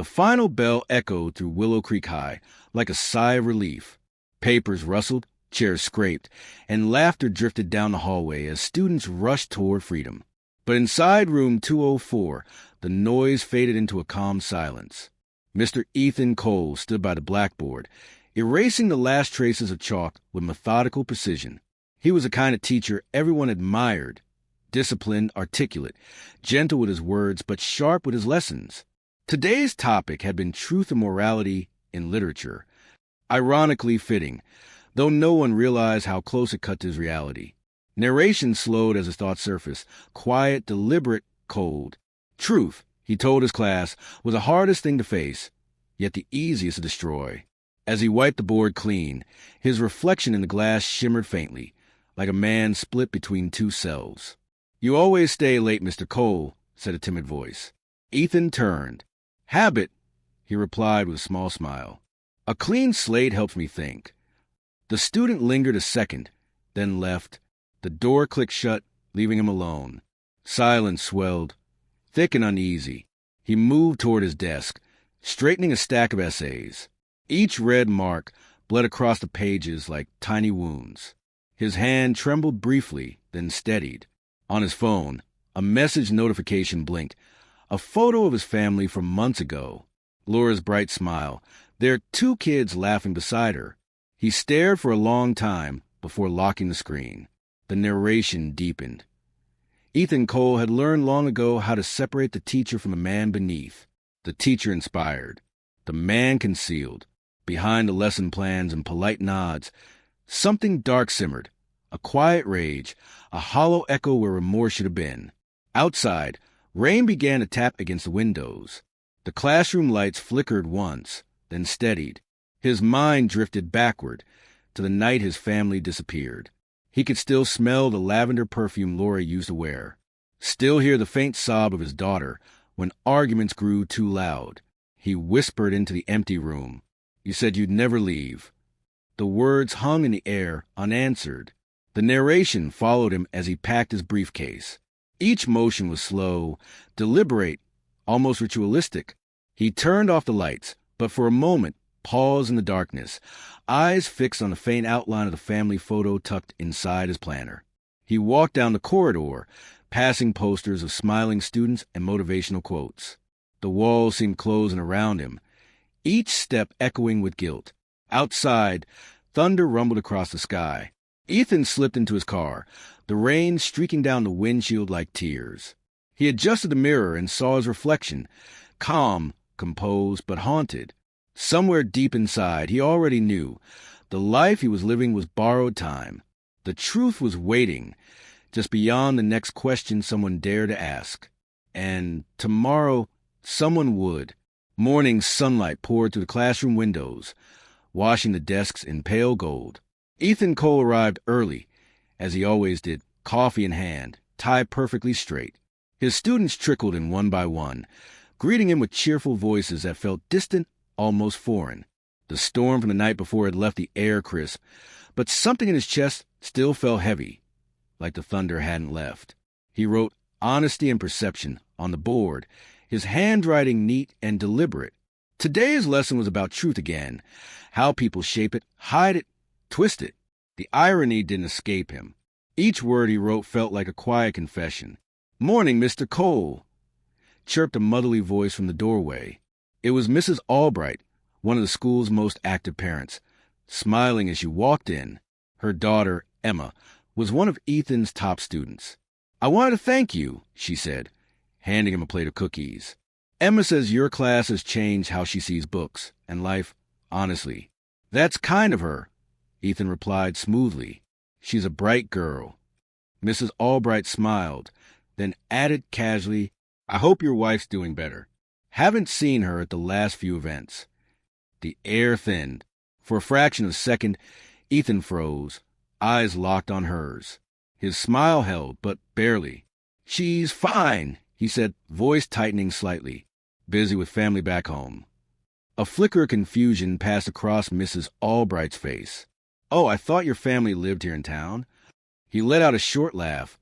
The final bell echoed through Willow Creek High like a sigh of relief. Papers rustled, chairs scraped, and laughter drifted down the hallway as students rushed toward freedom. But inside room 204, the noise faded into a calm silence. Mr. Ethan Cole stood by the blackboard, erasing the last traces of chalk with methodical precision. He was the kind of teacher everyone admired, disciplined, articulate, gentle with his words, but sharp with his lessons. Today's topic had been truth and morality in literature, ironically fitting, though no one realized how close it cut to his reality. Narration slowed as his thoughts surfaced, quiet, deliberate, cold. Truth, he told his class, was the hardest thing to face, yet the easiest to destroy. As he wiped the board clean, his reflection in the glass shimmered faintly, like a man split between two selves. "You always stay late, Mr. Cole," said a timid voice. Ethan turned. "Habit," he replied with a small smile. "A clean slate helps me think." The student lingered a second, then left. The door clicked shut, leaving him alone. Silence swelled, thick and uneasy. He moved toward his desk, straightening a stack of essays. Each red mark bled across the pages like tiny wounds. His hand trembled briefly, then steadied. On his phone, a message notification blinked. A photo of his family from months ago. Laura's bright smile. Their 2 kids laughing beside her. He stared for a long time before locking the screen. The narration deepened. Ethan Cole had learned long ago how to separate the teacher from the man beneath. The teacher inspired. The man concealed. Behind the lesson plans and polite nods, something dark simmered. A quiet rage, a hollow echo where remorse should have been. Outside, rain began to tap against the windows. The classroom lights flickered once, then steadied. His mind drifted backward to the night his family disappeared. He could still smell the lavender perfume Laura used to wear. Still hear the faint sob of his daughter when arguments grew too loud. He whispered into the empty room. "You said you'd never leave." The words hung in the air, unanswered. The narration followed him as he packed his briefcase. Each motion was slow, deliberate, almost ritualistic. He turned off the lights, but for a moment paused in the darkness, eyes fixed on the faint outline of the family photo tucked inside his planner. He walked down the corridor, passing posters of smiling students and motivational quotes. The walls seemed closing around him, each step echoing with guilt. Outside, thunder rumbled across the sky. Ethan slipped into his car, the rain streaking down the windshield like tears. He adjusted the mirror and saw his reflection, calm, composed, but haunted. Somewhere deep inside, he already knew the life he was living was borrowed time. The truth was waiting, just beyond the next question someone dared to ask. And tomorrow, someone would. Morning sunlight poured through the classroom windows, washing the desks in pale gold. Ethan Cole arrived early, as he always did, coffee in hand, tie perfectly straight. His students trickled in one by one, greeting him with cheerful voices that felt distant, almost foreign. The storm from the night before had left the air crisp, but something in his chest still felt heavy, like the thunder hadn't left. He wrote honesty and perception on the board, his handwriting neat and deliberate. Today's lesson was about truth again, how people shape it, hide it, twist it. The irony didn't escape him. Each word he wrote felt like a quiet confession. "Morning, Mr. Cole," chirped a motherly voice from the doorway. It was Mrs. Albright, one of the school's most active parents, smiling as she walked in. Her daughter, Emma, was one of Ethan's top students. "I wanted to thank you," she said, handing him a plate of cookies. "Emma says your class has changed how she sees books and life, honestly." "That's kind of her," Ethan replied smoothly. "She's a bright girl." Mrs. Albright smiled, then added casually, "I hope your wife's doing better. Haven't seen her at the last few events." The air thinned. For a fraction of a second, Ethan froze, eyes locked on hers. His smile held, but barely. "She's fine," he said, voice tightening slightly. "Busy with family back home." A flicker of confusion passed across Mrs. Albright's face. "Oh, I thought your family lived here in town." He let out a short laugh,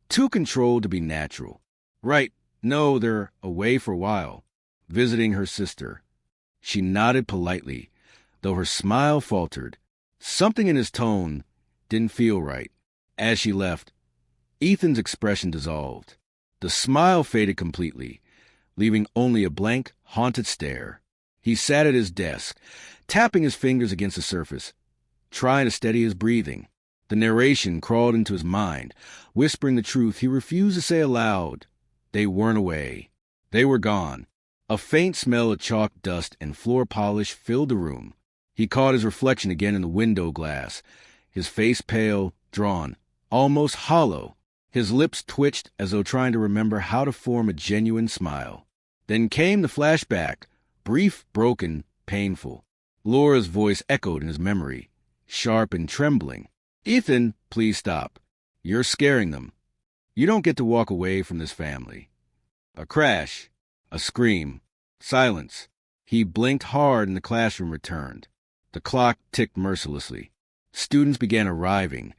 too controlled to be natural. "Right. No, they're away for a while." visiting her sister. She nodded politely, though her smile faltered. Something in his tone didn't feel right. As she left, Ethan's expression dissolved. The smile faded completely, leaving only a blank, haunted stare. He sat at his desk, tapping his fingers against the surface, trying to steady his breathing. The narration crawled into his mind, whispering the truth he refused to say aloud. They weren't away. They were gone. A faint smell of chalk dust and floor polish filled the room. He caught his reflection again in the window glass, his face pale, drawn, almost hollow. His lips twitched as though trying to remember how to form a genuine smile. Then came the flashback, brief, broken, painful. Laura's voice echoed in his memory, sharp and trembling. "Ethan, please stop. You're scaring them. You don't get to walk away from this family." A crash, a scream, silence. He blinked hard and the classroom returned. The clock ticked mercilessly. Students began arriving,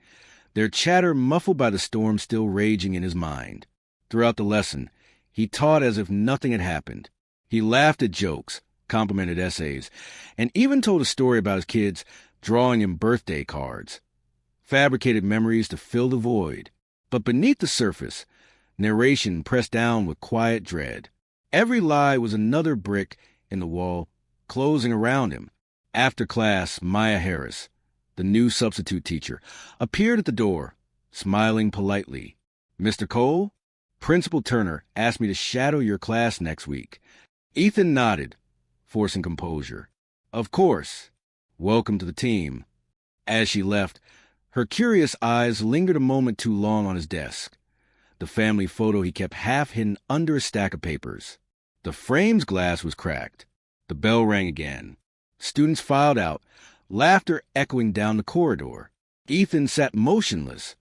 their chatter muffled by the storm still raging in his mind. Throughout the lesson, he taught as if nothing had happened. He laughed at jokes, complimented essays, and even told a story about his kids drawing him birthday cards. Fabricated memories to fill the void. But beneath the surface, narration pressed down with quiet dread. Every lie was another brick in the wall, closing around him. After class, Maya Harris, the new substitute teacher, appeared at the door, smiling politely. "Mr. Cole, Principal Turner asked me to shadow your class next week." Ethan nodded, forcing composure. "Of course. Welcome to the team." As she left, her curious eyes lingered a moment too long on his desk, the family photo he kept half hidden under a stack of papers. The frame's glass was cracked. The bell rang again. Students filed out, laughter echoing down the corridor. Ethan sat motionless,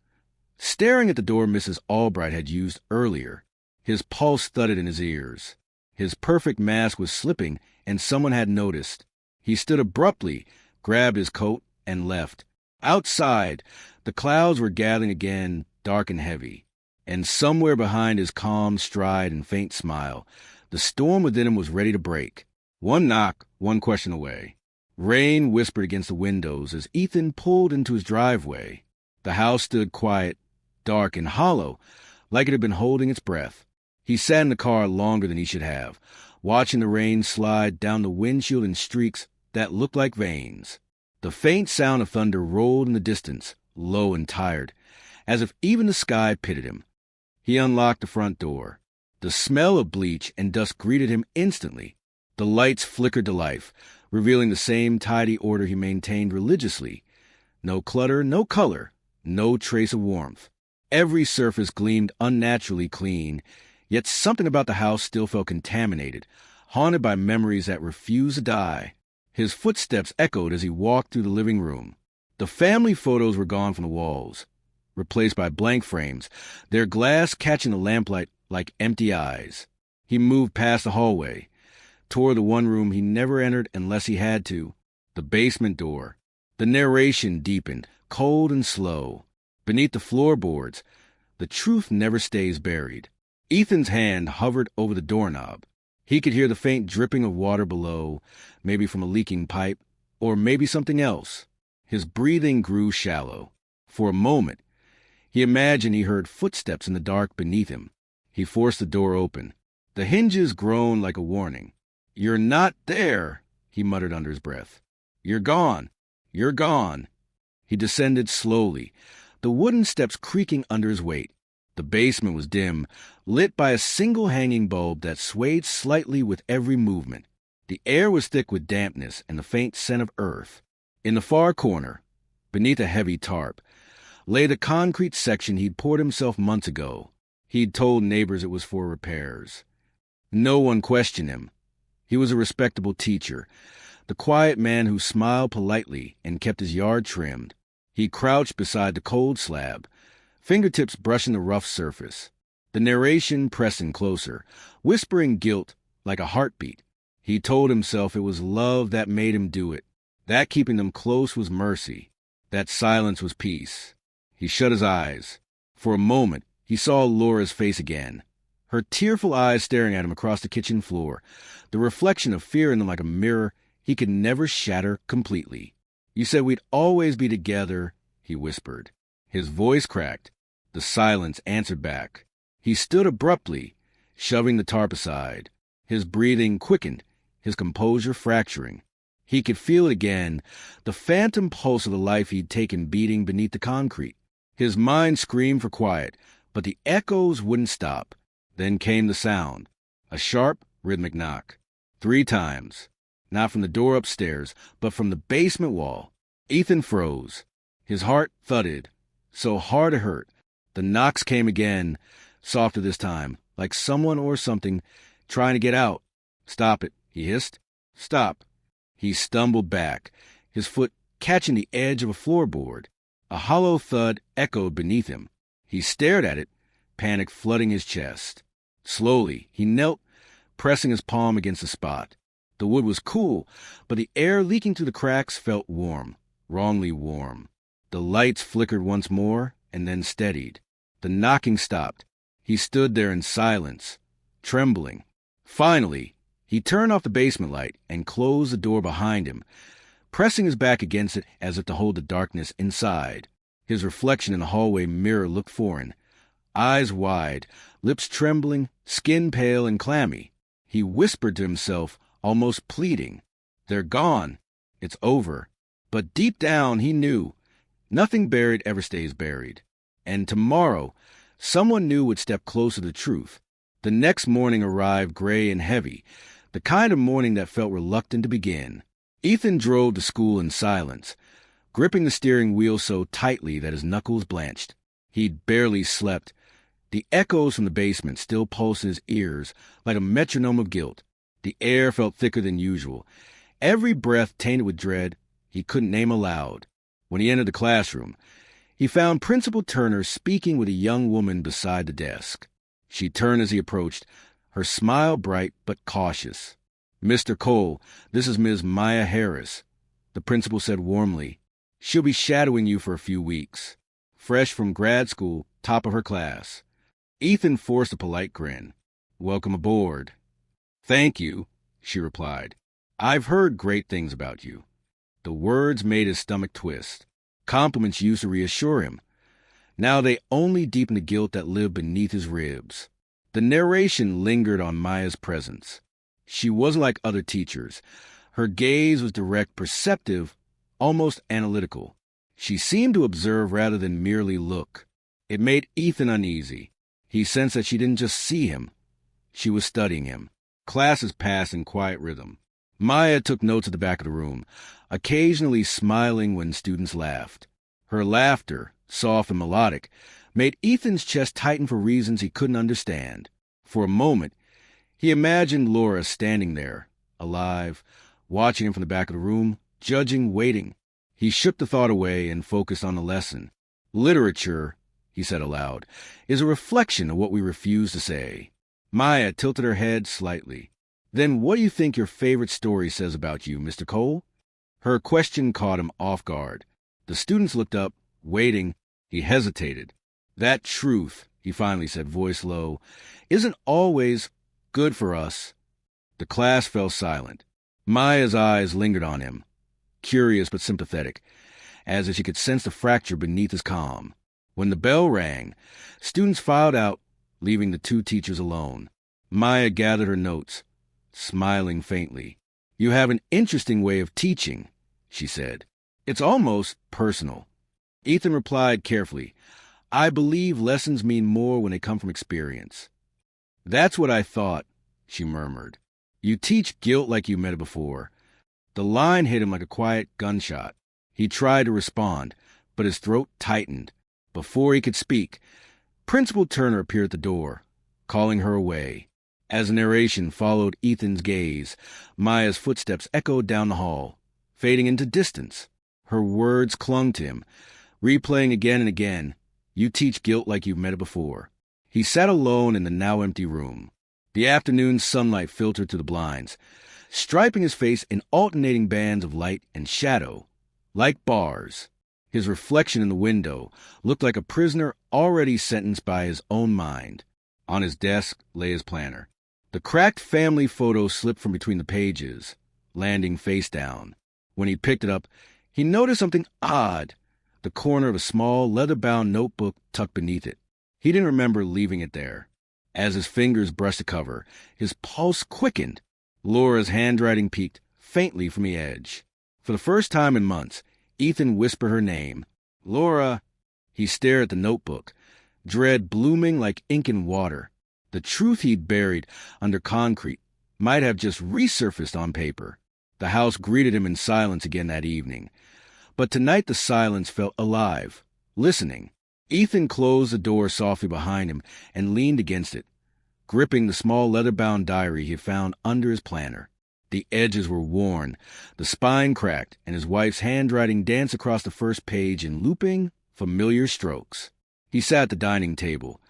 staring at the door Mrs. Albright had used earlier. His pulse thudded in his ears. His perfect mask was slipping, and someone had noticed. He stood abruptly, grabbed his coat, and left. Outside, the clouds were gathering again, dark and heavy. And somewhere behind his calm stride and faint smile, the storm within him was ready to break. One knock, one question away. Rain whispered against the windows as Ethan pulled into his driveway. The house stood quiet, dark and hollow, like it had been holding its breath. He sat in the car longer than he should have, watching the rain slide down the windshield in streaks that looked like veins. The faint sound of thunder rolled in the distance, low and tired, as if even the sky pitied him. He unlocked the front door. The smell of bleach and dust greeted him instantly. The lights flickered to life, revealing the same tidy order he maintained religiously. No clutter, no color, no trace of warmth. Every surface gleamed unnaturally clean, yet something about the house still felt contaminated, haunted by memories that refused to die. His footsteps echoed as he walked through the living room. The family photos were gone from the walls, replaced by blank frames, their glass catching the lamplight like empty eyes. He moved past the hallway, toward the one room he never entered unless he had to, the basement door. The narration deepened, cold and slow. Beneath the floorboards, the truth never stays buried. Ethan's hand hovered over the doorknob. He could hear the faint dripping of water below, maybe from a leaking pipe, or maybe something else. His breathing grew shallow. For a moment, he imagined he heard footsteps in the dark beneath him. He forced the door open. The hinges groaned like a warning. "You're not there," he muttered under his breath. "You're gone. You're gone." He descended slowly, the wooden steps creaking under his weight. The basement was dim, lit by a single hanging bulb that swayed slightly with every movement. The air was thick with dampness and the faint scent of earth. In the far corner, beneath a heavy tarp, lay the concrete section he'd poured himself months ago. He'd told neighbors it was for repairs. No one questioned him. He was a respectable teacher, the quiet man who smiled politely and kept his yard trimmed. He crouched beside the cold slab, fingertips brushing the rough surface. The narration pressing closer, whispering guilt like a heartbeat. He told himself it was love that made him do it, that keeping them close was mercy, that silence was peace. He shut his eyes. For a moment, he saw Laura's face again, her tearful eyes staring at him across the kitchen floor, the reflection of fear in them like a mirror he could never shatter completely. "You said we'd always be together," he whispered. His voice cracked. The silence answered back. He stood abruptly, shoving the tarp aside. His breathing quickened, his composure fracturing. He could feel it again, the phantom pulse of the life he'd taken beating beneath the concrete. His mind screamed for quiet, but the echoes wouldn't stop. Then came the sound, a sharp, rhythmic knock. 3 times. Not from the door upstairs, but from the basement wall. Ethan froze. His heart thudded, so hard it hurt. The knocks came again, softer this time, like someone or something trying to get out. "Stop it," he hissed. "Stop." He stumbled back, his foot catching the edge of a floorboard. A hollow thud echoed beneath him. He stared at it, panic flooding his chest. Slowly, he knelt, pressing his palm against the spot. The wood was cool, but the air leaking through the cracks felt warm, wrongly warm. The lights flickered once more and then steadied. The knocking stopped. He stood there in silence, trembling. Finally, he turned off the basement light and closed the door behind him, pressing his back against it as if to hold the darkness inside. His reflection in the hallway mirror looked foreign. Eyes wide, lips trembling, skin pale and clammy. He whispered to himself, almost pleading, "They're gone. It's over." But deep down he knew, nothing buried ever stays buried. And tomorrow, someone new would step closer to truth. The next morning arrived gray and heavy, the kind of morning that felt reluctant to begin. Ethan drove to school in silence, gripping the steering wheel so tightly that his knuckles blanched. He'd barely slept. The echoes from the basement still pulsed in his ears like a metronome of guilt. The air felt thicker than usual, every breath tainted with dread he couldn't name aloud. When he entered the classroom, he found Principal Turner speaking with a young woman beside the desk. She turned as he approached, her smile bright but cautious. "Mr. Cole, this is Ms. Maya Harris," the principal said warmly. "She'll be shadowing you for a few weeks. Fresh from grad school, top of her class." Ethan forced a polite grin. "Welcome aboard." "Thank you," she replied. "I've heard great things about you." The words made his stomach twist. Compliments used to reassure him. Now they only deepened the guilt that lived beneath his ribs. The narration lingered on Maya's presence. She wasn't like other teachers. Her gaze was direct, perceptive, almost analytical. She seemed to observe rather than merely look. It made Ethan uneasy. He sensed that she didn't just see him. She was studying him. Classes passed in quiet rhythm. Maya took notes at the back of the room, occasionally smiling when students laughed. Her laughter, soft and melodic, made Ethan's chest tighten for reasons he couldn't understand. For a moment, he imagined Laura standing there, alive, watching him from the back of the room, judging, waiting. He shook the thought away and focused on the lesson. "Literature," he said aloud, "is a reflection of what we refuse to say." Maya tilted her head slightly. "Then what do you think your favorite story says about you, Mr. Cole?" Her question caught him off guard. The students looked up, waiting. He hesitated. "That truth," he finally said, voice low, "isn't always good for us." The class fell silent. Maya's eyes lingered on him, curious but sympathetic, as if she could sense the fracture beneath his calm. When the bell rang, students filed out, leaving the 2 teachers alone. Maya gathered her notes, smiling faintly. "You have an interesting way of teaching," she said. "It's almost personal." Ethan replied carefully, "I believe lessons mean more when they come from experience." "That's what I thought," she murmured. "You teach guilt like you met it before." The line hit him like a quiet gunshot. He tried to respond, but his throat tightened. Before he could speak, Principal Turner appeared at the door, calling her away. As the narration followed Ethan's gaze, Maya's footsteps echoed down the hall, fading into distance. Her words clung to him, replaying again and again, "You teach guilt like you've met it before." He sat alone in the now empty room. The afternoon sunlight filtered through the blinds, striping his face in alternating bands of light and shadow, like bars. His reflection in the window looked like a prisoner already sentenced by his own mind. On his desk lay his planner. The cracked family photo slipped from between the pages, landing face down. When he picked it up, he noticed something odd, the corner of a small, leather-bound notebook tucked beneath it. He didn't remember leaving it there. As his fingers brushed the cover, his pulse quickened. Laura's handwriting peeked faintly from the edge. For the first time in months, Ethan whispered her name. "Laura." He stared at the notebook, dread blooming like ink in water. The truth he'd buried under concrete might have just resurfaced on paper. The house greeted him in silence again that evening. But tonight the silence felt alive, listening. Ethan closed the door softly behind him and leaned against it, gripping the small leather-bound diary he had found under his planner. The edges were worn, the spine cracked, and his wife's handwriting danced across the first page in looping, familiar strokes. He sat at the dining table,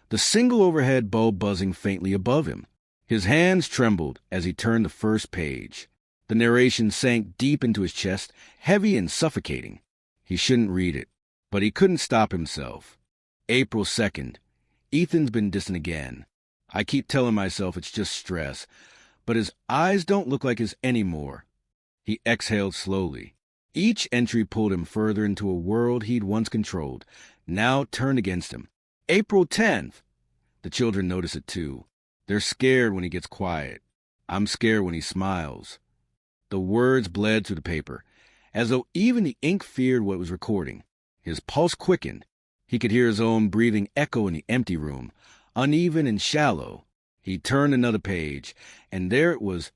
the single overhead bulb buzzing faintly above him. His hands trembled as he turned the first page. The narration sank deep into his chest, heavy and suffocating. He shouldn't read it, but he couldn't stop himself. April 2nd. Ethan's been distant again. I keep telling myself it's just stress, but his eyes don't look like his anymore. He exhaled slowly. Each entry pulled him further into a world he'd once controlled, now turned against him. April 10th. The children notice it too. They're scared when he gets quiet. I'm scared when he smiles. The words bled through the paper, as though even the ink feared what was recording. His pulse quickened. He could hear his own breathing echo in the empty room, uneven and shallow. He turned another page, and there it was,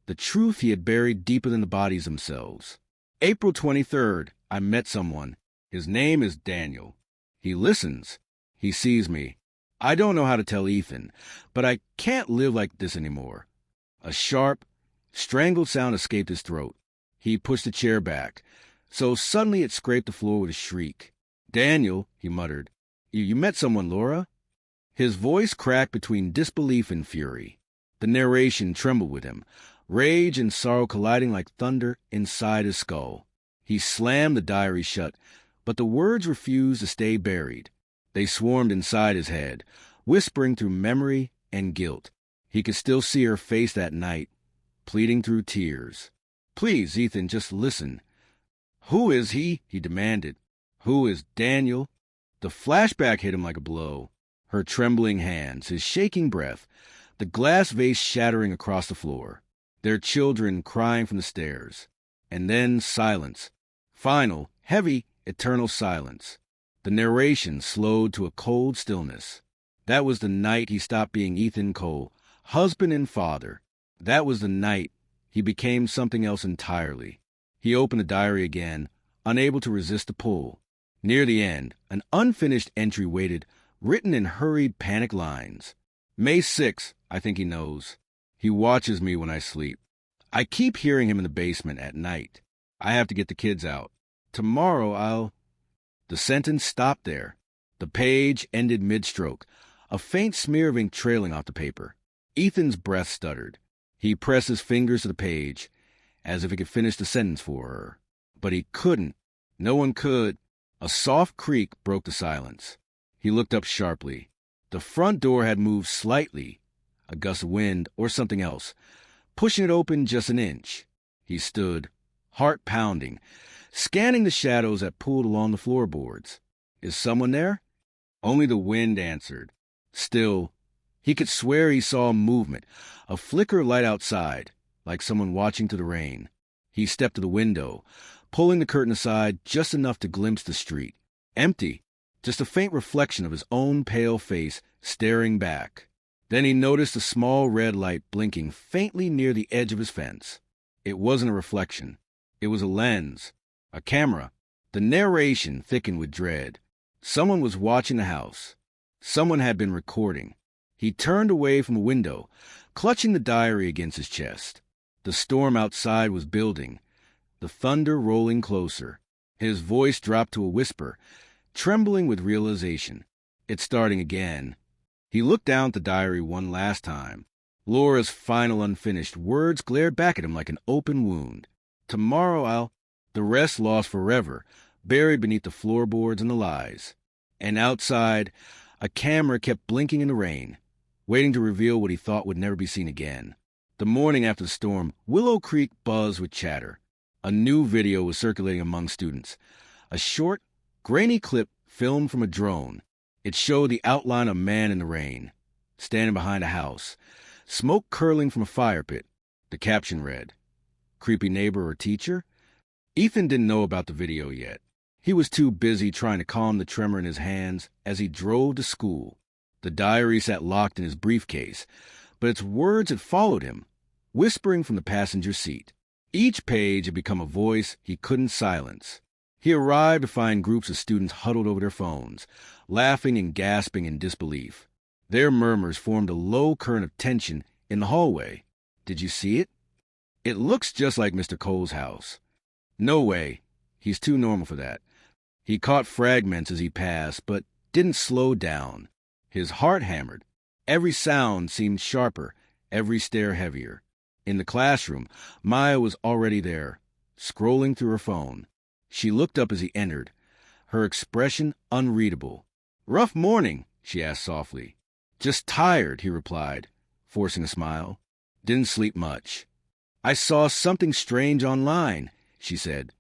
the truth he had buried deeper than the bodies themselves. April 23rd. I met someone. His name is Daniel. He listens. He sees me. I don't know how to tell Ethan, but I can't live like this anymore. A sharp, strangled sound escaped his throat. He pushed the chair back, so suddenly it scraped the floor with a shriek. "Daniel," he muttered, you met someone, Laura?" His voice cracked between disbelief and fury. The narration trembled with him, rage and sorrow colliding like thunder inside his skull. He slammed the diary shut, but the words refused to stay buried. They swarmed inside his head, whispering through memory and guilt. He could still see her face that night, pleading through tears. "Please, Ethan, just listen." "Who is he?" he demanded. "Who is Daniel?" The flashback hit him like a blow. Her trembling hands, his shaking breath, the glass vase shattering across the floor, their children crying from the stairs. And then silence. Final, heavy, eternal silence. The narration slowed to a cold stillness. That was the night he stopped being Ethan Cole, husband and father. That was the night he became something else entirely. He opened the diary again, unable to resist the pull. Near the end, an unfinished entry waited, written in hurried, panic lines. May 6th, I think he knows. He watches me when I sleep. I keep hearing him in the basement at night. I have to get the kids out. Tomorrow I'll... The sentence stopped there. The page ended mid-stroke, a faint smear of ink trailing off the paper. Ethan's breath stuttered. He pressed his fingers to the page, as if he could finish the sentence for her. But he couldn't. No one could. A soft creak broke the silence. He looked up sharply. The front door had moved slightly, a gust of wind or something else, pushing it open just an inch. He stood, heart pounding, scanning the shadows that pooled along the floorboards. Is someone there? Only the wind answered. Still, he could swear he saw movement, a flicker of light outside, like someone watching through the rain. He stepped to the window, pulling the curtain aside just enough to glimpse the street. Empty, just a faint reflection of his own pale face staring back. Then he noticed a small red light blinking faintly near the edge of his fence. It wasn't a reflection. It was a lens, a camera. The narration thickened with dread. Someone was watching the house. Someone had been recording. He turned away from the window, clutching the diary against his chest. The storm outside was building, the thunder rolling closer. His voice dropped to a whisper, trembling with realization. It's starting again. He looked down at the diary one last time. Laura's final unfinished words glared back at him like an open wound. Tomorrow I'll... The rest lost forever, buried beneath the floorboards and the lies. And outside, a camera kept blinking in the rain. waiting to reveal what he thought would never be seen again. The morning after the storm, Willow Creek buzzed with chatter. A new video was circulating among students. A short, grainy clip filmed from a drone. It showed the outline of a man in the rain, standing behind a house, smoke curling from a fire pit. The caption read, "Creepy neighbor or teacher?" Ethan didn't know about the video yet. He was too busy trying to calm the tremor in his hands as he drove to school. The diary sat locked in his briefcase, but its words had followed him, whispering from the passenger seat. Each page had become a voice he couldn't silence. He arrived to find groups of students huddled over their phones, laughing and gasping in disbelief. Their murmurs formed a low current of tension in the hallway. "Did you see it? It looks just like Mr. Cole's house." "No way. He's too normal for that." He caught fragments as he passed, but didn't slow down. His heart hammered. Every sound seemed sharper, every stare heavier. In the classroom, Maya was already there, scrolling through her phone. She looked up as he entered, her expression unreadable. "Rough morning?" she asked softly. "Just tired," he replied, forcing a smile. "Didn't sleep much." "I saw something strange online," she said,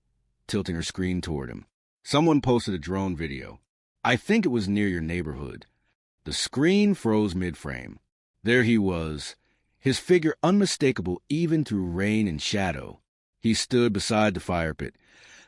tilting her screen toward him. "Someone posted a drone video. I think it was near your neighborhood." The screen froze mid-frame. There he was, his figure unmistakable even through rain and shadow. He stood beside the fire pit,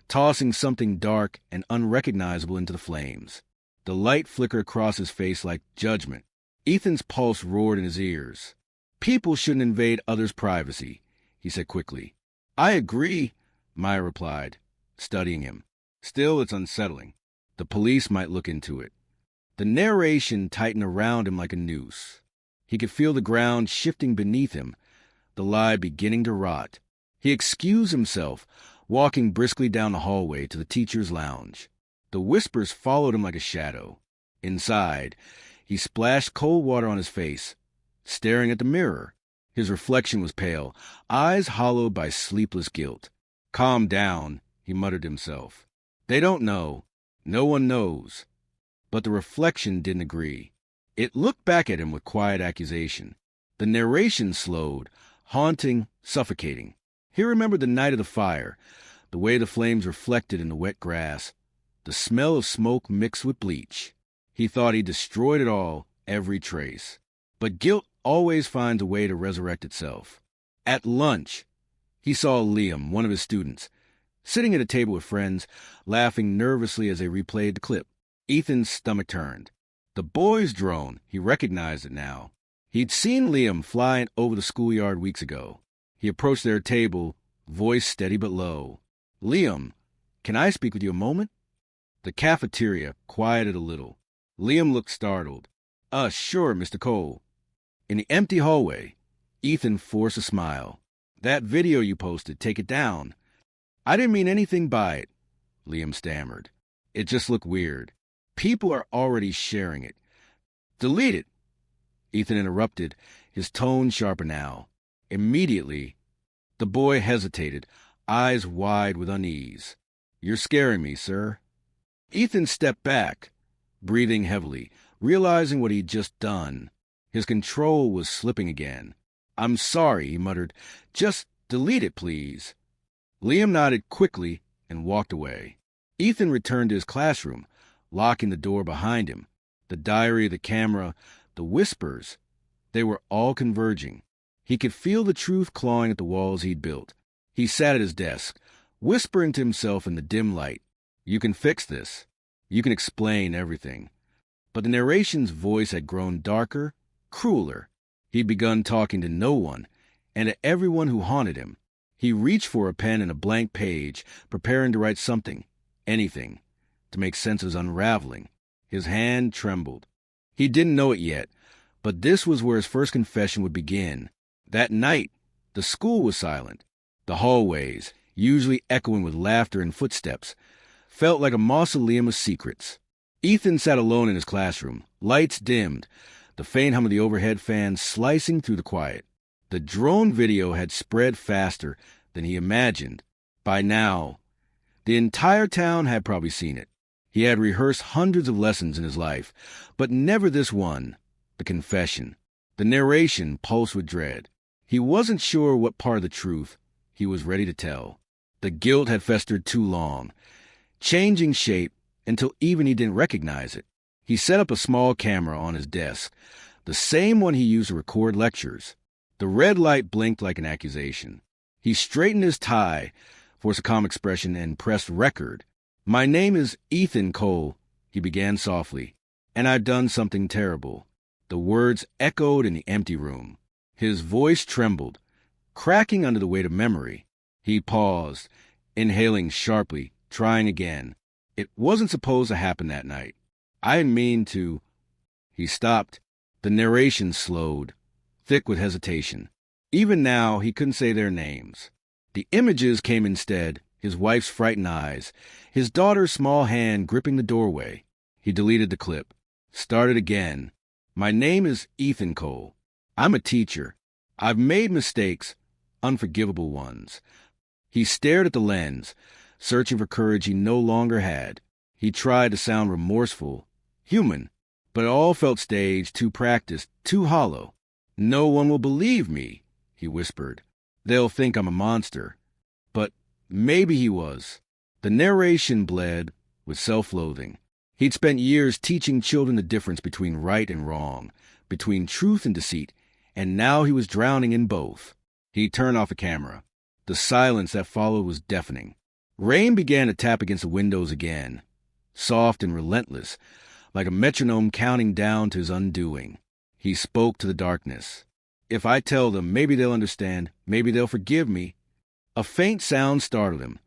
tossing something dark and unrecognizable into the flames. The light flickered across his face like judgment. Ethan's pulse roared in his ears. "People shouldn't invade others' privacy," he said quickly. "I agree," Maya replied, studying him. "Still, it's unsettling. The police might look into it." The narration tightened around him like a noose. He could feel the ground shifting beneath him, the lie beginning to rot. He excused himself, walking briskly down the hallway to the teacher's lounge. The whispers followed him like a shadow. Inside, he splashed cold water on his face, staring at the mirror. His reflection was pale, eyes hollowed by sleepless guilt. "Calm down," he muttered to himself. "They don't know. No one knows." But the reflection didn't agree. It looked back at him with quiet accusation. The narration slowed, haunting, suffocating. He remembered the night of the fire, the way the flames reflected in the wet grass, the smell of smoke mixed with bleach. He thought he destroyed it all, every trace. But guilt always finds a way to resurrect itself. At lunch, he saw Liam, one of his students, sitting at a table with friends, laughing nervously as they replayed the clip. Ethan's stomach turned. The boy's drone, he recognized it now. He'd seen Liam flying over the schoolyard weeks ago. He approached their table, voice steady but low. "Liam, can I speak with you a moment?" The cafeteria quieted a little. Liam looked startled. Sure, Mr. Cole." In the empty hallway, Ethan forced a smile. "That video you posted, take it down." "I didn't mean anything by it," Liam stammered. "It just looked weird. People are already sharing it." "Delete it," Ethan interrupted, his tone sharper now. Immediately, the boy hesitated, eyes wide with unease. "You're scaring me, sir." Ethan stepped back, breathing heavily, realizing what he'd just done. His control was slipping again. "I'm sorry," he muttered. "Just delete it, please." Liam nodded quickly and walked away. Ethan returned to his classroom, locking the door behind him. The diary, the camera, the whispers, they were all converging. He could feel the truth clawing at the walls he'd built. He sat at his desk, whispering to himself in the dim light. "You can fix this. You can explain everything." But the narration's voice had grown darker, crueler. He'd begun talking to no one, and to everyone who haunted him. He reached for a pen and a blank page, preparing to write something, anything, to make sense of his unraveling. His hand trembled. He didn't know it yet, but this was where his first confession would begin. That night, the school was silent. The hallways, usually echoing with laughter and footsteps, felt like a mausoleum of secrets. Ethan sat alone in his classroom, lights dimmed, the faint hum of the overhead fan slicing through the quiet. The drone video had spread faster than he imagined. By now, the entire town had probably seen it. He had rehearsed hundreds of lessons in his life, but never this one, the confession. The narration pulsed with dread. He wasn't sure what part of the truth he was ready to tell. The guilt had festered too long, changing shape until even he didn't recognize it. He set up a small camera on his desk, the same one he used to record lectures. The red light blinked like an accusation. He straightened his tie, forced a calm expression, and pressed record. "My name is Ethan Cole," he began softly, "and I've done something terrible." The words echoed in the empty room. His voice trembled, cracking under the weight of memory. He paused, inhaling sharply, trying again. "It wasn't supposed to happen that night. I didn't mean to." He stopped. The narration slowed, thick with hesitation. Even now, he couldn't say their names. The images came instead, his wife's frightened eyes, his daughter's small hand gripping the doorway. He deleted the clip. Started again. "My name is Ethan Cole. I'm a teacher. I've made mistakes, unforgivable ones." He stared at the lens, searching for courage he no longer had. He tried to sound remorseful, human, but it all felt staged, too practiced, too hollow. "No one will believe me," he whispered. "They'll think I'm a monster." But maybe he was. The narration bled with self-loathing. He'd spent years teaching children the difference between right and wrong, between truth and deceit, and now he was drowning in both. He turned off the camera. The silence that followed was deafening. Rain began to tap against the windows again, soft and relentless, like a metronome counting down to his undoing. He spoke to the darkness. "If I tell them, maybe they'll understand, maybe they'll forgive me." A faint sound startled him.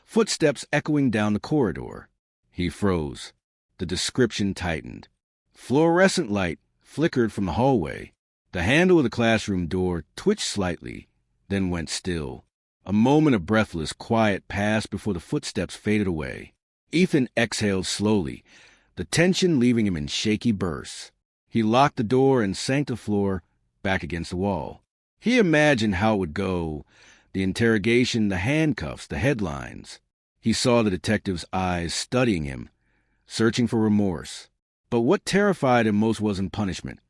Footsteps echoing down the corridor. He froze. The description tightened. Fluorescent light flickered from the hallway. The handle of the classroom door twitched slightly, then went still. A moment of breathless quiet passed before the footsteps faded away. Ethan exhaled slowly, the tension leaving him in shaky bursts. He locked the door and sank to the floor, back against the wall. He imagined how it would go, the interrogation, the handcuffs, the headlines. He saw the detective's eyes studying him, searching for remorse. But what terrified him most wasn't punishment.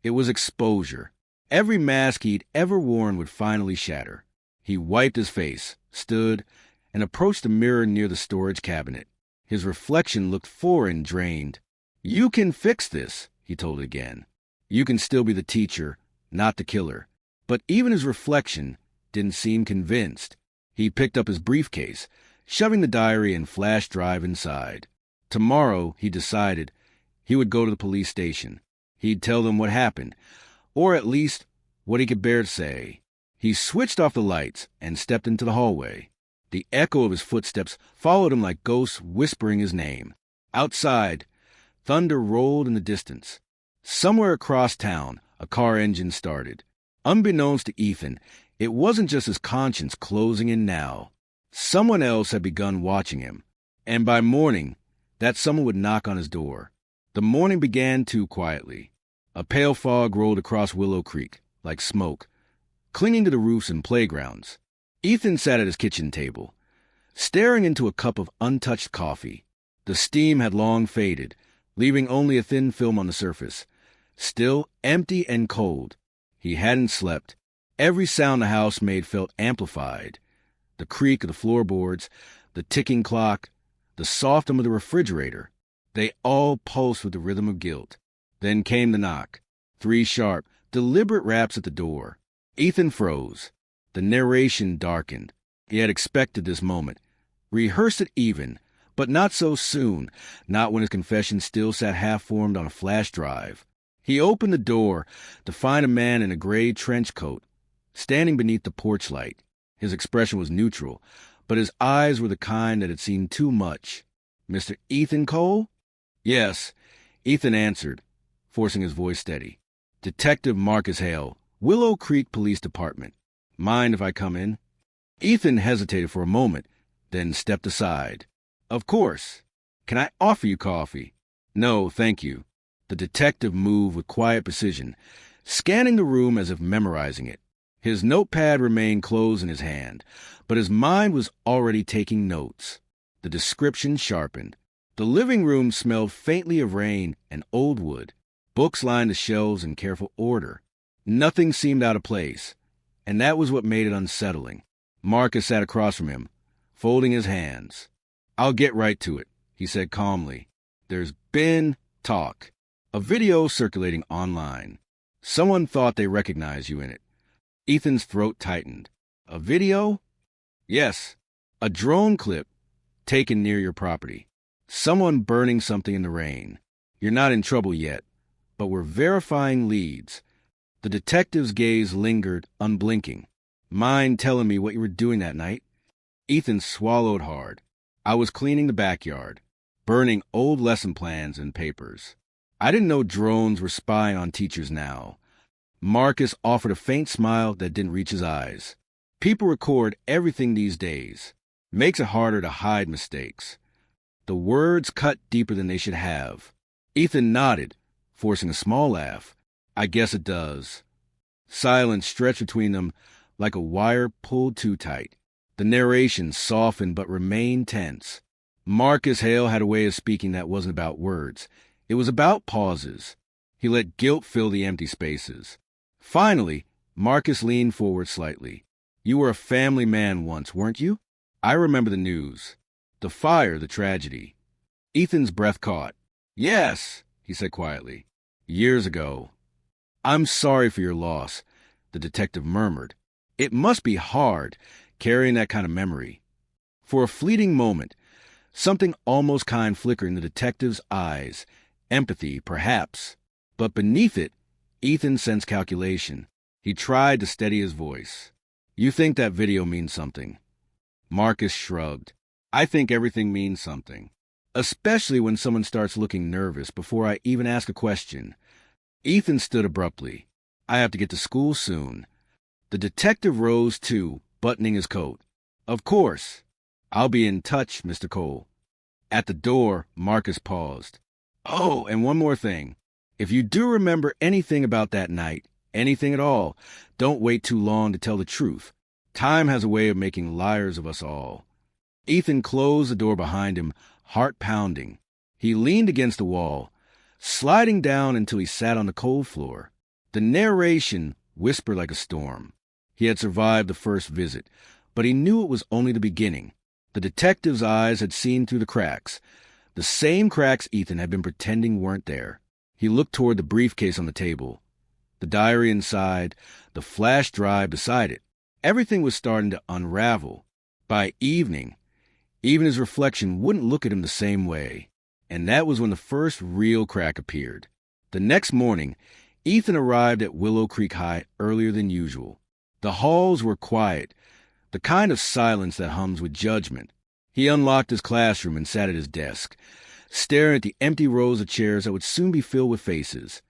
It was exposure. Every mask he'd ever worn would finally shatter. He wiped his face, stood, and approached the mirror near the storage cabinet. His reflection looked foreign, drained. "You can fix this," he told it again. "You can still be the teacher, not the killer." But even his reflection didn't seem convinced. He picked up his briefcase, shoving the diary and flash drive inside. Tomorrow, he decided, he would go to the police station. He'd tell them what happened, or at least what he could bear to say. He switched off the lights and stepped into the hallway. The echo of his footsteps followed him like ghosts whispering his name. Outside, thunder rolled in the distance. Somewhere across town, a car engine started. Unbeknownst to Ethan, it wasn't just his conscience closing in now. Someone else had begun watching him, and by morning, that someone would knock on his door. The morning began too quietly. A pale fog rolled across Willow Creek, like smoke, clinging to the roofs and playgrounds. Ethan sat at his kitchen table, staring into a cup of untouched coffee. The steam had long faded, leaving only a thin film on the surface. Still empty and cold. He hadn't slept. Every sound the house made felt amplified. The creak of the floorboards, the ticking clock, the soft hum of the refrigerator. They all pulsed with the rhythm of guilt. Then came the knock. 3 sharp, deliberate raps at the door. Ethan froze. The narration darkened. He had expected this moment, rehearsed it even, but not so soon, not when his confession still sat half-formed on a flash drive. He opened the door to find a man in a gray trench coat, standing beneath the porch light. His expression was neutral, but his eyes were the kind that had seen too much. "Mr. Ethan Cole?" "Yes," Ethan answered, forcing his voice steady. "Detective Marcus Hale, Willow Creek Police Department. Mind if I come in?" Ethan hesitated for a moment, then stepped aside. "Of course. Can I offer you coffee?" "No, thank you." The detective moved with quiet precision, scanning the room as if memorizing it. His notepad remained closed in his hand, but his mind was already taking notes. The description sharpened. The living room smelled faintly of rain and old wood. Books lined the shelves in careful order. Nothing seemed out of place, and that was what made it unsettling. Marcus sat across from him, folding his hands. "I'll get right to it," he said calmly. "There's been talk. A video circulating online. Someone thought they recognized you in it." Ethan's throat tightened. "A video?" "Yes. A drone clip taken near your property. Someone burning something in the rain. You're not in trouble yet, but we're verifying leads." The detective's gaze lingered, unblinking. "Mind telling me what you were doing that night?" Ethan swallowed hard. "I was cleaning the backyard, burning old lesson plans and papers. I didn't know drones were spying on teachers now." Marcus offered a faint smile that didn't reach his eyes. "People record everything these days. Makes it harder to hide mistakes." The words cut deeper than they should have. Ethan nodded, forcing a small laugh. "I guess it does." Silence stretched between them like a wire pulled too tight. The narration softened but remained tense. Marcus Hale had a way of speaking that wasn't about words. It was about pauses. He let guilt fill the empty spaces. Finally, Marcus leaned forward slightly. "You were a family man once, weren't you? I remember the news. The fire, the tragedy." Ethan's breath caught. "Yes," he said quietly. "Years ago." "I'm sorry for your loss," the detective murmured. "It must be hard, carrying that kind of memory." For a fleeting moment, something almost kind flickered in the detective's eyes. Empathy, perhaps. But beneath it, Ethan sensed calculation. He tried to steady his voice. "You think that video means something?" Marcus shrugged. "I think everything means something. Especially when someone starts looking nervous before I even ask a question." Ethan stood abruptly. "I have to get to school soon." The detective rose too, buttoning his coat. "Of course. I'll be in touch, Mr. Cole." At the door, Marcus paused. "Oh, and one more thing. If you do remember anything about that night, anything at all, don't wait too long to tell the truth. Time has a way of making liars of us all." Ethan closed the door behind him, heart pounding. He leaned against the wall, sliding down until he sat on the cold floor. The narration whispered like a storm. He had survived the first visit, but he knew it was only the beginning. The detective's eyes had seen through the cracks, the same cracks Ethan had been pretending weren't there. He looked toward the briefcase on the table, the diary inside, the flash drive beside it. Everything was starting to unravel. By evening, even his reflection wouldn't look at him the same way. And that was when the first real crack appeared. The next morning, Ethan arrived at Willow Creek High earlier than usual. The halls were quiet, the kind of silence that hums with judgment. He unlocked his classroom and sat at his desk, staring at the empty rows of chairs that would soon be filled with faces.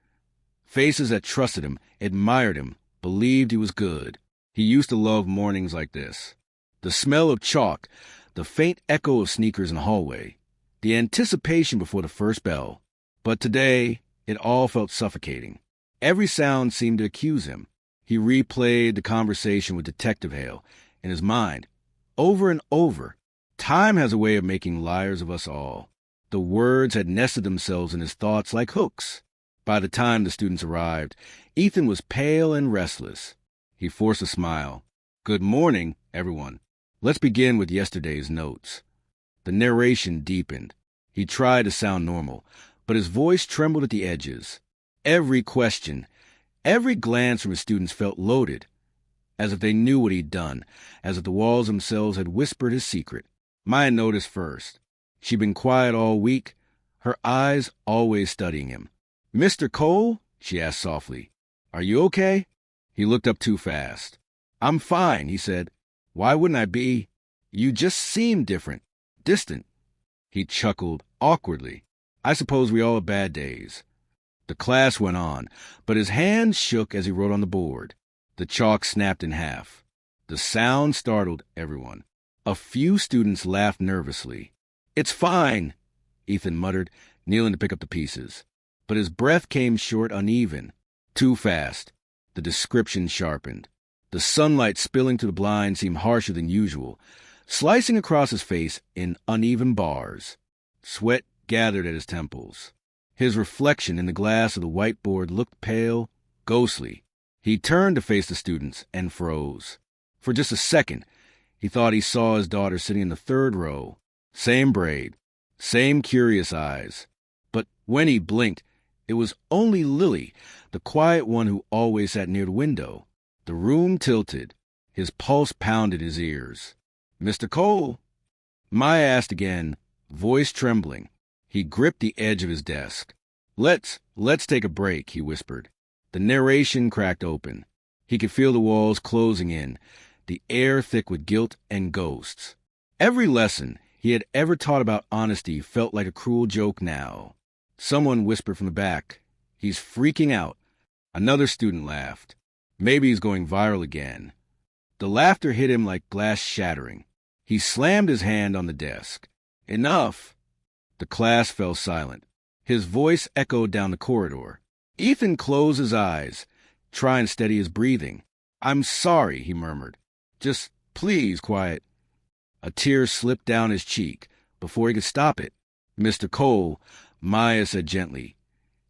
Faces that trusted him, admired him, believed he was good. He used to love mornings like this. The smell of chalk, the faint echo of sneakers in the hallway, the anticipation before the first bell. But today, it all felt suffocating. Every sound seemed to accuse him. He replayed the conversation with Detective Hale in his mind, over and over. Time has a way of making liars of us all. The words had nested themselves in his thoughts like hooks. By the time the students arrived, Ethan was pale and restless. He forced a smile. "Good morning, everyone. Let's begin with yesterday's notes." The narration deepened. He tried to sound normal, but his voice trembled at the edges. Every question, every glance from his students felt loaded, as if they knew what he'd done, as if the walls themselves had whispered his secret. Maya noticed first. She'd been quiet all week, her eyes always studying him. "Mr. Cole?" she asked softly. "Are you okay?" He looked up too fast. "I'm fine," he said. "Why wouldn't I be? You just seem different, distant." He chuckled awkwardly. "I suppose we all have bad days." The class went on, but his hands shook as he wrote on the board. The chalk snapped in half. The sound startled everyone. A few students laughed nervously. "It's fine," Ethan muttered, kneeling to pick up the pieces. But his breath came short, uneven. Too fast. The description sharpened. The sunlight spilling through the blind seemed harsher than usual, slicing across his face in uneven bars. Sweat gathered at his temples. His reflection in the glass of the whiteboard looked pale, ghostly. He turned to face the students and froze. For just a second, he thought he saw his daughter sitting in the third row. Same braid, same curious eyes. But when he blinked, it was only Lily, the quiet one who always sat near the window. The room tilted. His pulse pounded his ears. "Mr. Cole?" Maya asked again, voice trembling. He gripped the edge of his desk. Let's take a break," he whispered. The narration cracked open. He could feel the walls closing in, the air thick with guilt and ghosts. Every lesson he had ever taught about honesty felt like a cruel joke now. Someone whispered from the back, "He's freaking out." Another student laughed. Maybe he's going viral again. The laughter hit him like glass shattering. He slammed his hand on the desk. "Enough!" The class fell silent. His voice echoed down the corridor. Ethan closed his eyes, trying to steady his breathing. "I'm sorry," he murmured. "Just please, quiet." A tear slipped down his cheek before he could stop it. "Mr. Cole," Maya said gently,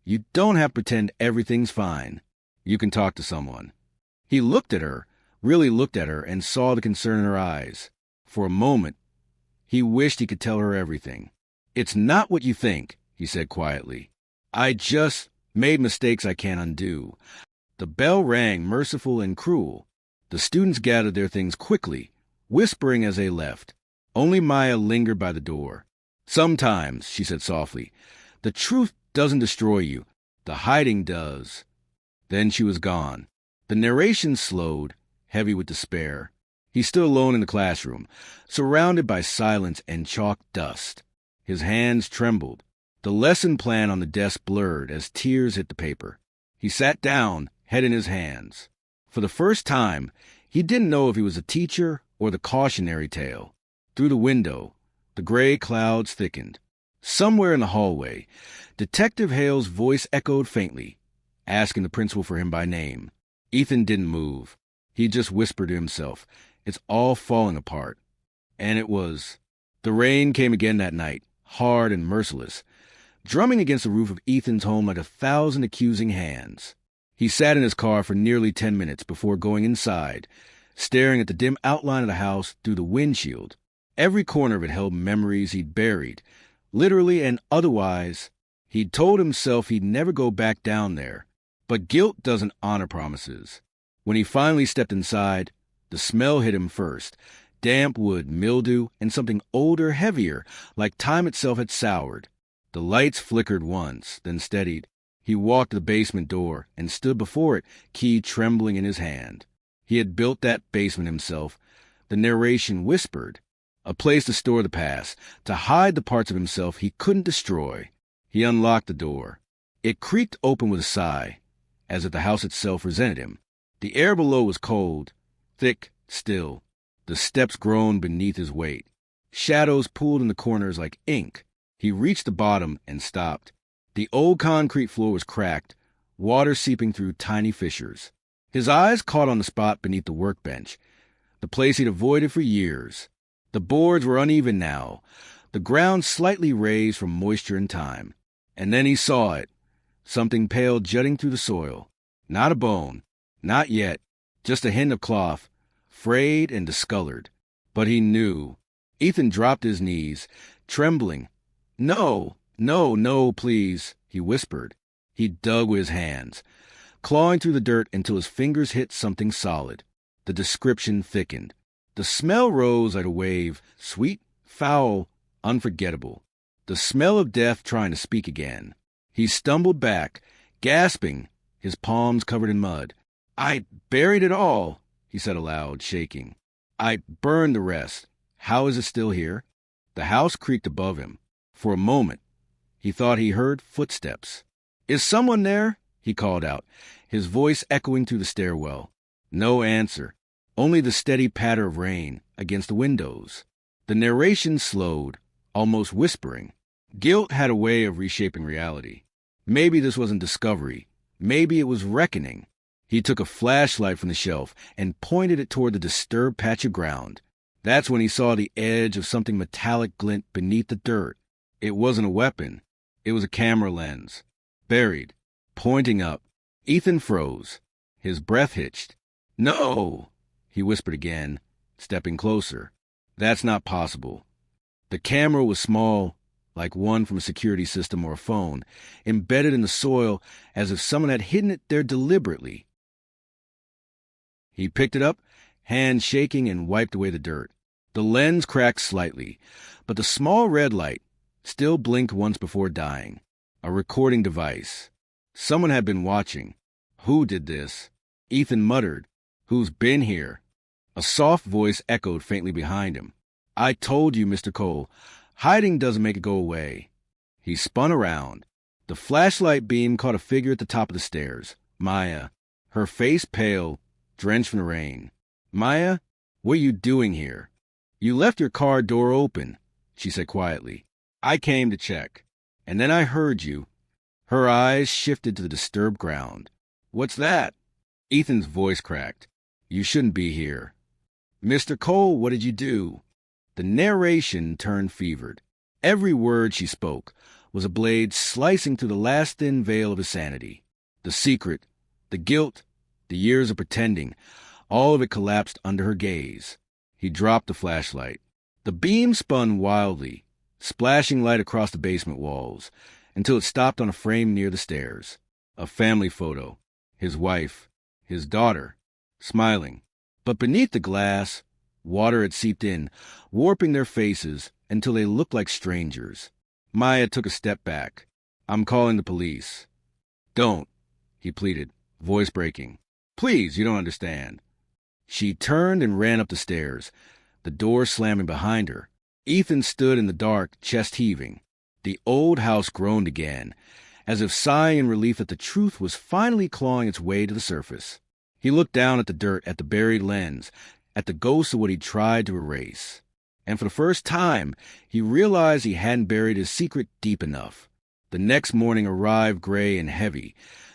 "you don't have to pretend everything's fine. You can talk to someone." He looked at her, really looked at her, and saw the concern in her eyes. For a moment, he wished he could tell her everything. "It's not what you think," he said quietly. "I just made mistakes I can't undo." The bell rang, merciful and cruel. The students gathered their things quickly, whispering as they left. Only Maya lingered by the door. "Sometimes," she said softly, "the truth doesn't destroy you. The hiding does." Then she was gone. The narration slowed, heavy with despair. He stood alone in the classroom, surrounded by silence and chalk dust. His hands trembled. The lesson plan on the desk blurred as tears hit the paper. He sat down, head in his hands. For the first time, he didn't know if he was a teacher or the cautionary tale. Through the window, the gray clouds thickened. Somewhere in the hallway, Detective Hale's voice echoed faintly, asking the principal for him by name. Ethan didn't move. He just whispered to himself, "It's all falling apart." And it was. The rain came again that night, hard and merciless, drumming against the roof of Ethan's home like 1,000 accusing hands. He sat in his car for nearly 10 minutes before going inside, staring at the dim outline of the house through the windshield. Every corner of it held memories he'd buried, literally and otherwise. He'd told himself he'd never go back down there. But guilt doesn't honor promises. When he finally stepped inside, the smell hit him first. Damp wood, mildew, and something older, heavier, like time itself had soured. The lights flickered once, then steadied. He walked to the basement door and stood before it, key trembling in his hand. He had built that basement himself. The narration whispered. A place to store the past, to hide the parts of himself he couldn't destroy. He unlocked the door. It creaked open with a sigh, as if the house itself resented him. The air below was cold, thick, still. The steps groaned beneath his weight. Shadows pooled in the corners like ink. He reached the bottom and stopped. The old concrete floor was cracked, water seeping through tiny fissures. His eyes caught on the spot beneath the workbench, the place he'd avoided for years. The boards were uneven now, the ground slightly raised from moisture and time. And then he saw it, something pale jutting through the soil. Not a bone, not yet, just a hint of cloth, frayed and discolored. But he knew. Ethan dropped his knees, trembling. "No, no, no, please," he whispered. He dug with his hands, clawing through the dirt until his fingers hit something solid. The description thickened. The smell rose like a wave, sweet, foul, unforgettable. The smell of death trying to speak again. He stumbled back, gasping, his palms covered in mud. "I buried it all," he said aloud, shaking. "I burned the rest. How is it still here?" The house creaked above him. For a moment, he thought he heard footsteps. "Is someone there?" he called out, his voice echoing through the stairwell. No answer, only the steady patter of rain against the windows. The narration slowed, almost whispering. Guilt had a way of reshaping reality. Maybe this wasn't discovery. Maybe it was reckoning. He took a flashlight from the shelf and pointed it toward the disturbed patch of ground. That's when he saw the edge of something metallic glint beneath the dirt. It wasn't a weapon. It was a camera lens. Buried, pointing up. Ethan froze. His breath hitched. "No!" he whispered again, stepping closer. "That's not possible." The camera was small, like one from a security system or a phone, embedded in the soil as if someone had hidden it there deliberately. He picked it up, hand shaking, and wiped away the dirt. The lens cracked slightly, but the small red light still blinked once before dying. A recording device. Someone had been watching. Who did this? Ethan muttered. "Who's been here?" A soft voice echoed faintly behind him. "I told you, Mr. Cole. Hiding doesn't make it go away." He spun around. The flashlight beam caught a figure at the top of the stairs. Maya. Her face pale, drenched from the rain. "Maya, what are you doing here?" "You left your car door open," she said quietly. "I came to check. And then I heard you." Her eyes shifted to the disturbed ground. "What's that?" Ethan's voice cracked. "You shouldn't be here." "Mr. Cole, what did you do?" The narration turned fevered. Every word she spoke was a blade slicing through the last thin veil of his sanity. The secret, the guilt, the years of pretending, all of it collapsed under her gaze. He dropped the flashlight. The beam spun wildly, splashing light across the basement walls, until it stopped on a frame near the stairs. A family photo. His wife, his daughter, smiling. But beneath the glass, water had seeped in, warping their faces until they looked like strangers. Maya took a step back. "I'm calling the police." "Don't," he pleaded, voice breaking. "Please, you don't understand." She turned and ran up the stairs, the door slamming behind her. Ethan stood in the dark, chest heaving. The old house groaned again, as if sighing in relief that the truth was finally clawing its way to the surface. He looked down at the dirt, at the buried lens, at the ghost of what he'd tried to erase. And for the first time, he realized he hadn't buried his secret deep enough. The next morning arrived gray and heavy,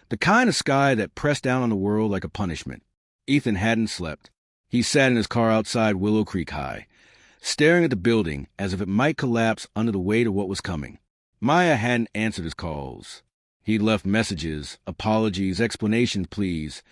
the kind of sky that pressed down on the world like a punishment. Ethan hadn't slept. He sat in his car outside Willow Creek High, staring at the building as if it might collapse under the weight of what was coming. Maya hadn't answered his calls. He'd left messages, apologies, explanations, pleas,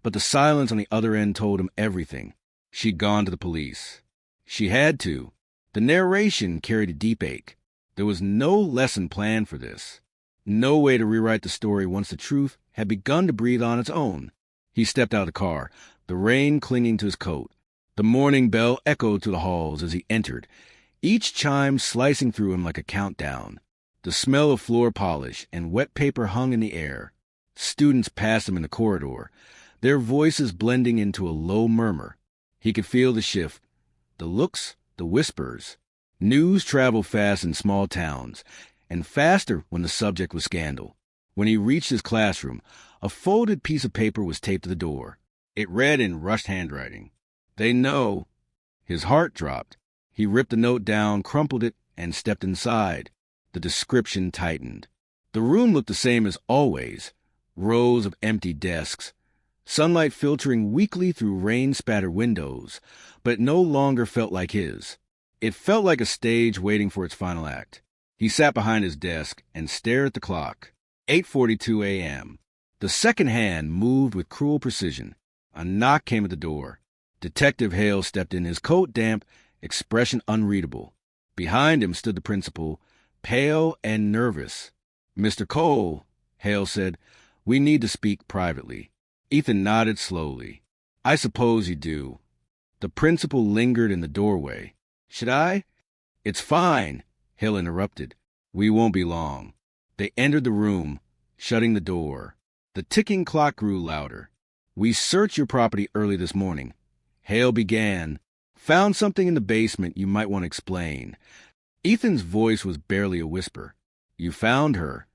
but the silence on the other end told him everything. She'd gone to the police. She had to. The narration carried a deep ache. There was no lesson planned for this. No way to rewrite the story once the truth had begun to breathe on its own. He stepped out of the car, the rain clinging to his coat. The morning bell echoed through the halls as he entered, each chime slicing through him like a countdown. The smell of floor polish and wet paper hung in the air. Students passed him in the corridor, their voices blending into a low murmur. He could feel the shift, the looks, the whispers. News traveled fast in small towns, and faster when the subject was scandal. When he reached his classroom, a folded piece of paper was taped to the door. It read in rushed handwriting, "They know." His heart dropped. He ripped the note down, crumpled it, and stepped inside. The description tightened. The room looked the same as always. Rows of empty desks, sunlight filtering weakly through rain-spattered windows, but it no longer felt like his. It felt like a stage waiting for its final act. He sat behind his desk and stared at the clock. 8:42 a.m. The second hand moved with cruel precision. A knock came at the door. Detective Hale stepped in, his coat damp, expression unreadable. Behind him stood the principal, pale and nervous. "Mr. Cole," Hale said, "we need to speak privately." Ethan nodded slowly. "I suppose you do." The principal lingered in the doorway. "Should I?" "It's fine," Hale interrupted. "We won't be long." They entered the room, shutting the door. The ticking clock grew louder. "We searched your property early this morning," Hale began. "Found something in the basement you might want to explain." Ethan's voice was barely a whisper. "You found her."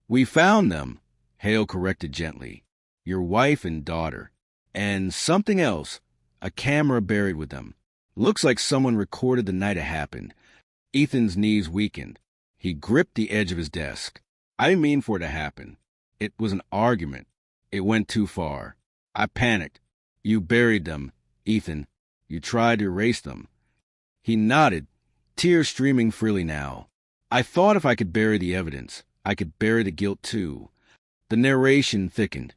"We found them," Hale corrected gently. "Your wife and daughter. And something else, a camera buried with them. Looks like someone recorded the night it happened." Ethan's knees weakened. He gripped the edge of his desk. "I didn't mean for it to happen. It was an argument. It went too far. I panicked. You buried them, Ethan. You tried to erase them." He nodded, tears streaming freely now. "I thought if I could bury the evidence, I could bury the guilt too." The narration thickened,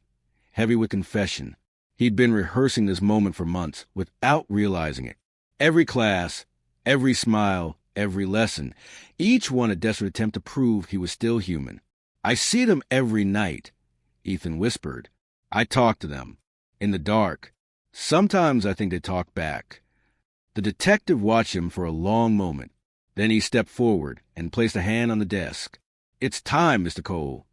heavy with confession. He'd been rehearsing this moment for months without realizing it. Every class, every smile, every lesson, each one a desperate attempt to prove he was still human. "I see them every night," Ethan whispered. "I talk to them. In the dark. Sometimes I think they talk back." The detective watched him for a long moment. Then he stepped forward and placed a hand on the desk. "It's time, Mr. Cole."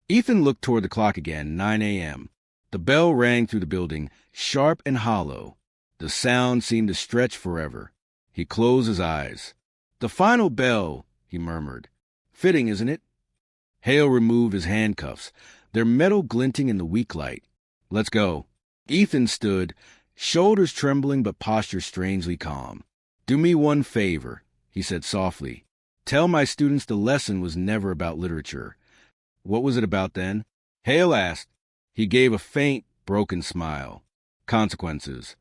Ethan looked toward the clock again, 9 a.m. The bell rang through the building, sharp and hollow. The sound seemed to stretch forever. He closed his eyes. "The final bell," he murmured. "Fitting, isn't it?" Hale removed his handcuffs, their metal glinting in the weak light. "Let's go." Ethan stood, shoulders trembling but posture strangely calm. "Do me one favor," he said softly. "Tell my students the lesson was never about literature." "What was it about then?" Hale asked. He gave a faint, broken smile. "Consequences."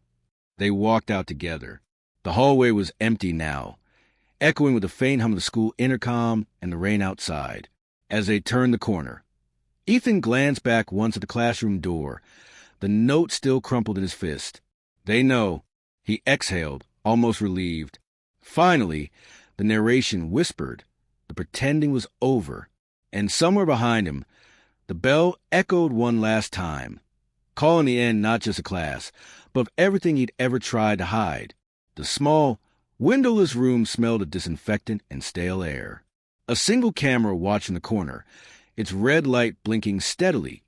They walked out together. The hallway was empty now, echoing with the faint hum of the school intercom and the rain outside. As they turned the corner, Ethan glanced back once at the classroom door, the note still crumpled in his fist. "They know." He exhaled, almost relieved. Finally, the narration whispered. The pretending was over, and somewhere behind him, the bell echoed one last time, calling the end not just of class, but of everything he'd ever tried to hide. The small, windowless room smelled of disinfectant and stale air. A single camera watched in the corner, its red light blinking steadily,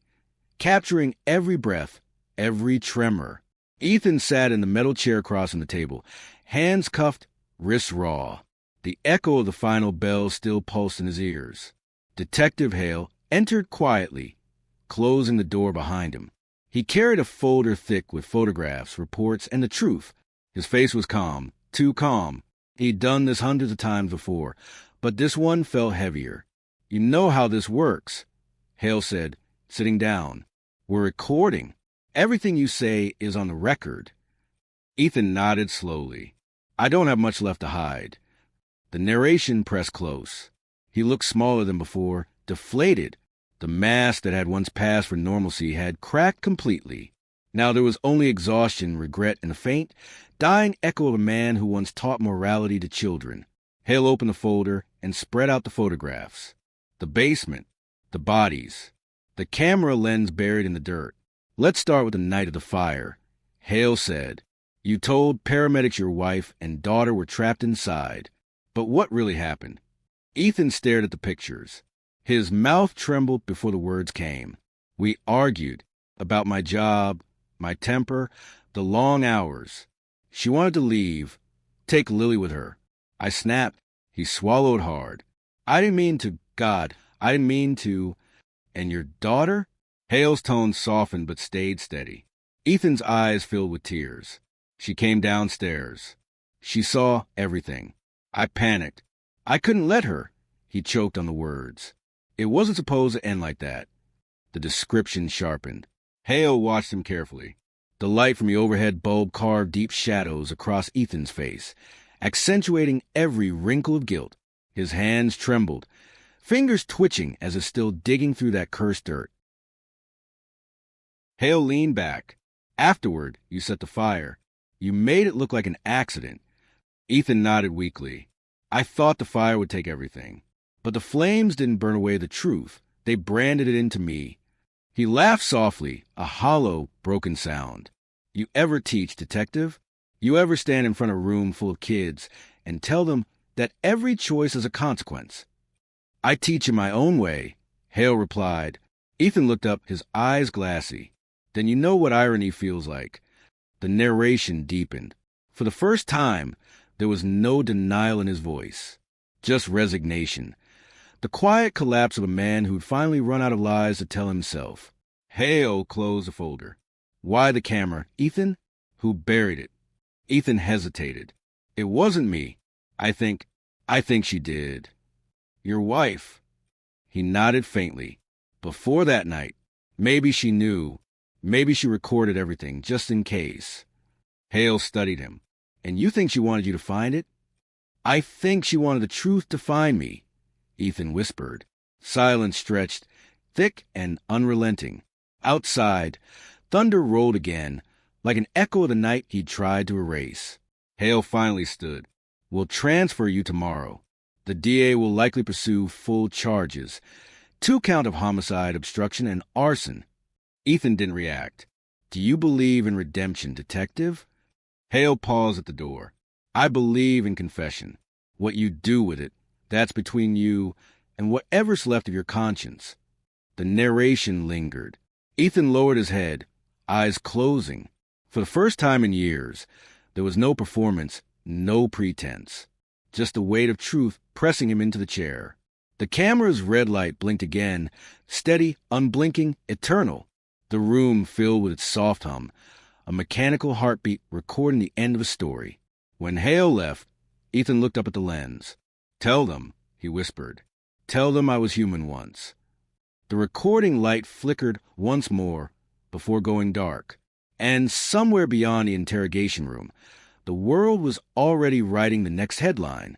capturing every breath, every tremor. Ethan sat in the metal chair across from the table, hands cuffed, wrists raw. The echo of the final bell still pulsed in his ears. Detective Hale entered quietly, closing the door behind him. He carried a folder thick with photographs, reports, and the truth. His face was calm, too calm. He'd done this hundreds of times before, but this one felt heavier. "You know how this works," Hale said, sitting down. "We're recording. Everything you say is on the record." Ethan nodded slowly. "I don't have much left to hide." The narration pressed close. He looked smaller than before, deflated. The mask that had once passed for normalcy had cracked completely. Now there was only exhaustion, regret, and a faint, dying echo of a man who once taught morality to children. Hale opened the folder and spread out the photographs. The basement, the bodies, the camera lens buried in the dirt. "Let's start with the night of the fire," Hale said. "You told paramedics your wife and daughter were trapped inside. But what really happened?" Ethan stared at the pictures. His mouth trembled before the words came. "We argued about my job, my temper, the long hours. She wanted to leave, take Lily with her. I snapped." He swallowed hard. "I didn't mean to, God, I didn't mean to." "And your daughter?" Hale's tone softened but stayed steady. Ethan's eyes filled with tears. "She came downstairs. She saw everything. I panicked. I couldn't let her." He choked on the words. "It wasn't supposed to end like that." The description sharpened. Hale watched him carefully. The light from the overhead bulb carved deep shadows across Ethan's face, accentuating every wrinkle of guilt. His hands trembled, fingers twitching as if still digging through that cursed dirt. Hale leaned back. "Afterward, you set the fire. You made it look like an accident." Ethan nodded weakly. "I thought the fire would take everything. But the flames didn't burn away the truth. They branded it into me." He laughed softly, a hollow, broken sound. "You ever teach, detective? You ever stand in front of a room full of kids and tell them that every choice has a consequence?" "I teach in my own way," Hale replied. Ethan looked up, his eyes glassy. "Then you know what irony feels like." The narration deepened. For the first time, there was no denial in his voice, just resignation. The quiet collapse of a man who'd finally run out of lies to tell himself. Hale closed the folder. "Why the camera, Ethan?" "Who buried it?" Ethan hesitated. "It wasn't me. I think she did." "Your wife?" He nodded faintly. "Before that night. Maybe she knew. Maybe she recorded everything, just in case." Hale studied him. "And you think she wanted you to find it?" "I think she wanted the truth to find me," Ethan whispered. Silence stretched, thick and unrelenting. Outside, thunder rolled again, like an echo of the night he'd tried to erase. Hale finally stood. "We'll transfer you tomorrow. The DA will likely pursue full charges. 2 counts of homicide, obstruction, and arson." Ethan didn't react. "Do you believe in redemption, detective?" Hale paused at the door. "I believe in confession. What you do with it, that's between you and whatever's left of your conscience." The narration lingered. Ethan lowered his head, eyes closing. For the first time in years, there was no performance, no pretense. Just the weight of truth pressing him into the chair. The camera's red light blinked again, steady, unblinking, eternal. The room filled with its soft hum, a mechanical heartbeat recording the end of a story. When Hale left, Ethan looked up at the lens. "Tell them," he whispered. "Tell them I was human once." The recording light flickered once more before going dark. And somewhere beyond the interrogation room, the world was already writing the next headline.